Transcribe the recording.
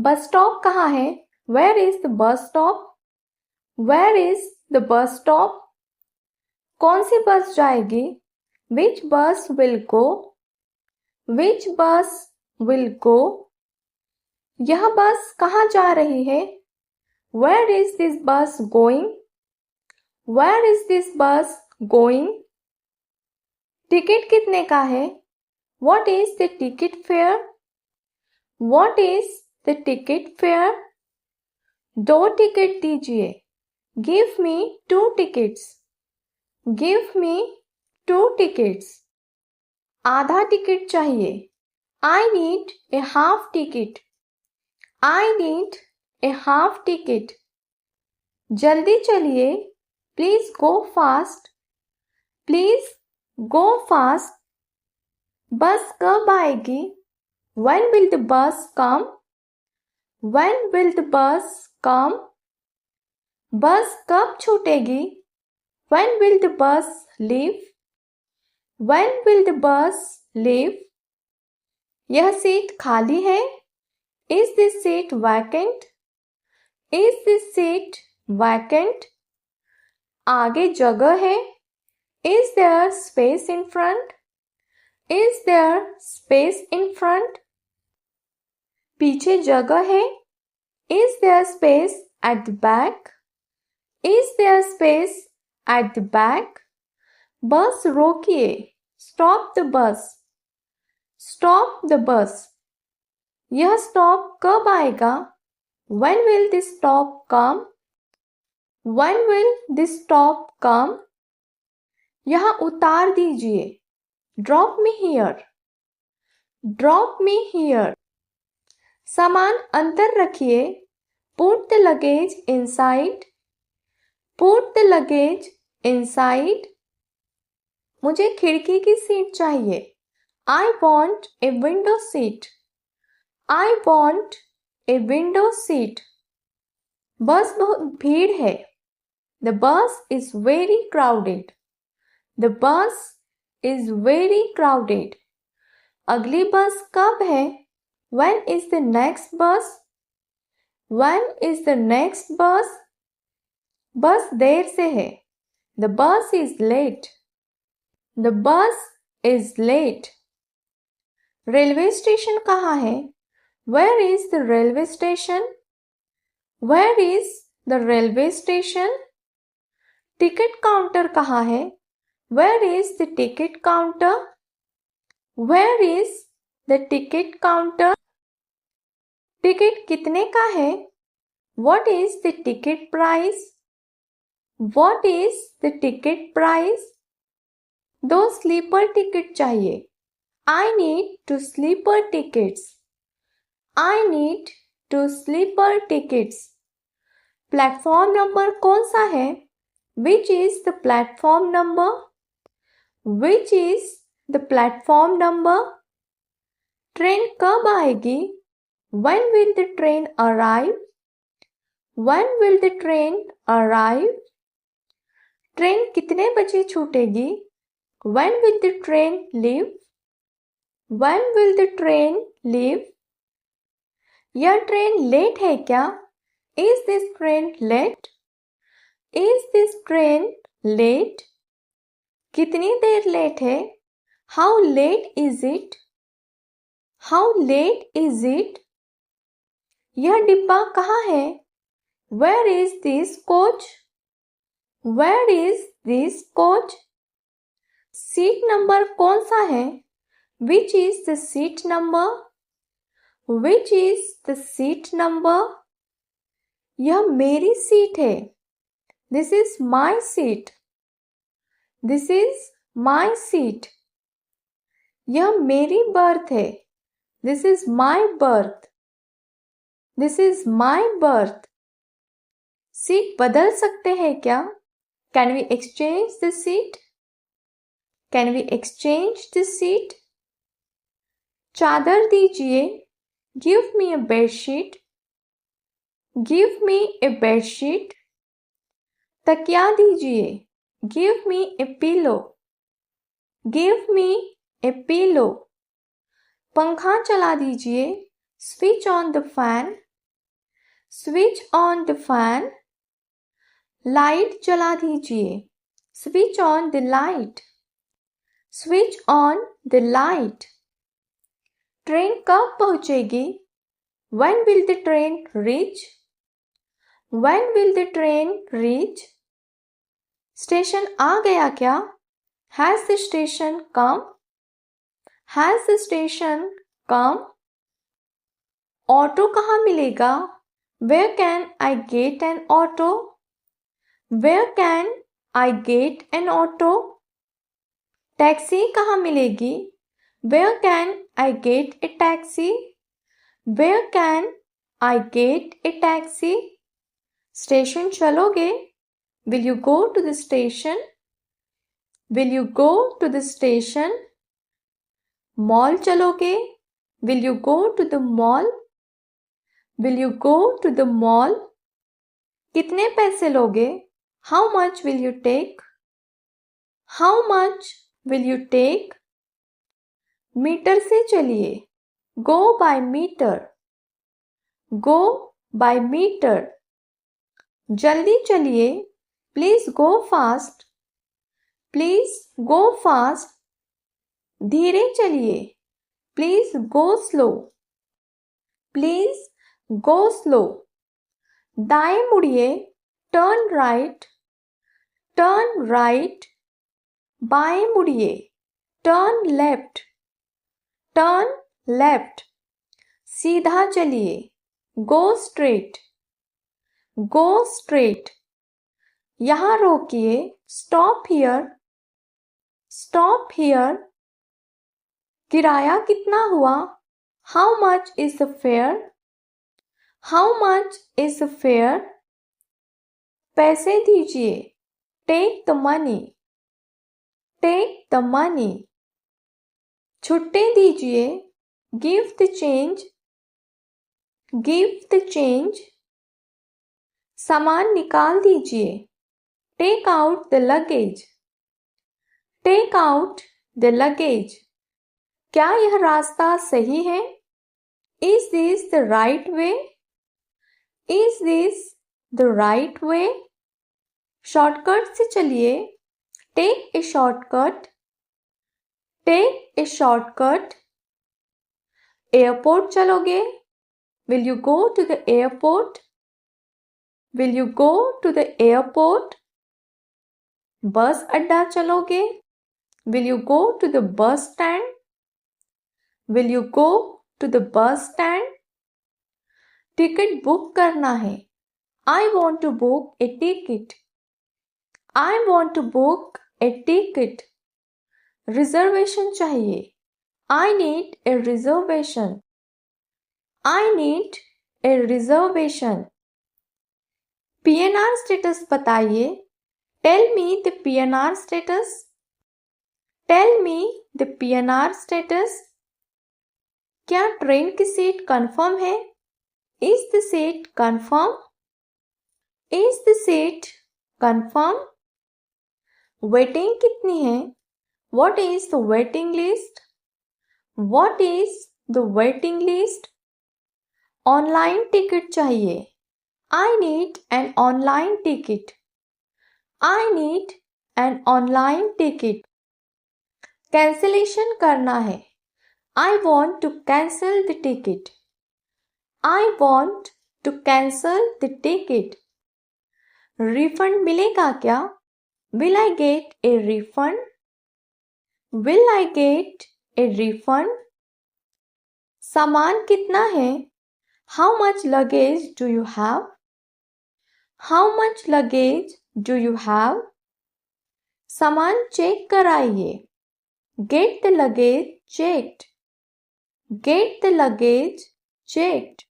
Bus stop कहाँ है? Where is the bus stop? Where is the bus stop? कौन सी बस जाएगी? Which bus will go? Which bus will go? यह बस कहाँ जा रही है? Where is this bus going? Where is this bus going? Ticket कितने का है? What is the ticket fare? What is the ticket fare? 2 ticket दीजिए. Give me 2 tickets. Give me 2 tickets. आधा टिकट चाहिए. I need a half ticket. I need a half ticket. जल्दी चलिए. Please go fast. Please go fast. बस कब आएगी? When will the bus come? When will the bus come? बस कब छूटेगी? When will the bus leave? When will the bus leave? यह seat खाली है? Is this seat vacant? Is this seat vacant? आगे जगह है? Is there space in front? Is there space in front? पीछे जगह है? Is there space at the back? Is there space at the back? बस रोकिए. Stop the bus. Stop the bus. यह stop कब आएगा? When will this stop come? When will this stop come? यहाँ उतार दीजिए. Drop me here. Drop me here. सामान अंदर रखिए. Put the luggage inside. Put the luggage inside. मुझे खिड़की की सीट चाहिए. I want a window seat. I want a window seat. बस बहुत भीड़ है. The bus is very crowded. The bus is very crowded. अगली बस कब है? When is the next bus? When is the next bus? बस देर से है. The bus is late. The bus is late. Railway station कहाँ है? Where is the railway station? Where is the railway station? Ticket counter कहाँ है? Where is the ticket counter? Where is the ticket counter? Ticket कितने का है? What is the ticket price? What is the ticket price? 2 sleeper ticket चाहिए. I need 2 sleeper tickets. I need 2 sleeper tickets. Platform number कौन सा है? Which is the platform number? Which is the platform number? Train कब आएगी? When will the train arrive? When will the train arrive? Train कितने बजे छूटेगी? When will the train leave? When will the train leave? यह train late है क्या? Is this train late? Is this train late? कितनी देर late है? How late is it? How late is it? यह डिब्बा कहाँ है? Where is this coach? Where is this coach? Seat number कौन सा है? Which is the seat number? Which is the seat number? यह मेरी सीट है. This is my seat. This is my seat. यह मेरी बर्थ है. This is my berth. This is my berth. Seat बदल सकते हैं क्या? Can we exchange the seat? Can we exchange the seat? चादर दीजिए. Give me a bedsheet. Give me a bedsheet. तकिया दीजिए. Give me a pillow. Give me a pillow. पंखा चला दीजिए. Switch on the fan. Switch on the fan, light जला दीजिए। Switch on the light, switch on the light. Train कब पहुंचेगी? When will the train reach? When will the train reach? Station आ गया क्या? Has the station come? Has the station come? Auto कहाँ मिलेगा? Where can I get an auto? Where can I get an auto? Taxi कहाँ मिलेगी? Where can I get a taxi? Where can I get a taxi? Station चलोगे? Will you go to the station? Will you go to the station? Mall चलोगे? Will you go to the mall? Will you go to the mall? कितने पैसे लोगे? How much will you take? How much will you take? Metre से चलिए। Go by meter. Go by meter. जल्दी चलिए। Please go fast. Please go fast. धीरे चलिए। Please go slow. Please go slow. दाएं मुड़िए। Turn right. Turn right. बाएं मुड़िए। Turn left. Turn left. सीधा चलिए। Go straight. Go straight. यहाँ रोकिए। Stop here. Stop here. किराया कितना हुआ? How much is the fare? How much is the fare? पैसे दीजिए। Take the money. Take the money. छुट्टे दीजिए। Give the change. Give the change. सामान निकाल दीजिए। Take out the luggage. Take out the luggage. क्या यह रास्ता सही है? Is this the right way? Is this the right way? Shortcut से चलिए। Take a shortcut. Take a shortcut. Airport चलोगे? Will you go to the airport? Will you go to the airport? बस अड्डा चलोगे? Will you go to the bus stand? Will you go to the bus stand? Ticket book करना है। I want to book a ticket. I want to book a ticket. Reservation चाहिए। I need a reservation. I need a reservation. PNR status बताइए। Tell me the PNR status. Tell me the PNR status. क्या train की seat confirm है? Is the seat confirm? Is the seat confirm? Waiting कितनी है? What is the waiting list? What is the waiting list? Online ticket चाहिए। I need an online ticket. I need an online ticket. Cancellation करना है। I want to cancel the ticket. I want to cancel the ticket. Refund मिलेगा क्या? Will I get a refund? Will I get a refund? सामान कितना है? How much luggage do you have? How much luggage do you have? सामान check कराइए। Get the luggage checked. Get the luggage checked.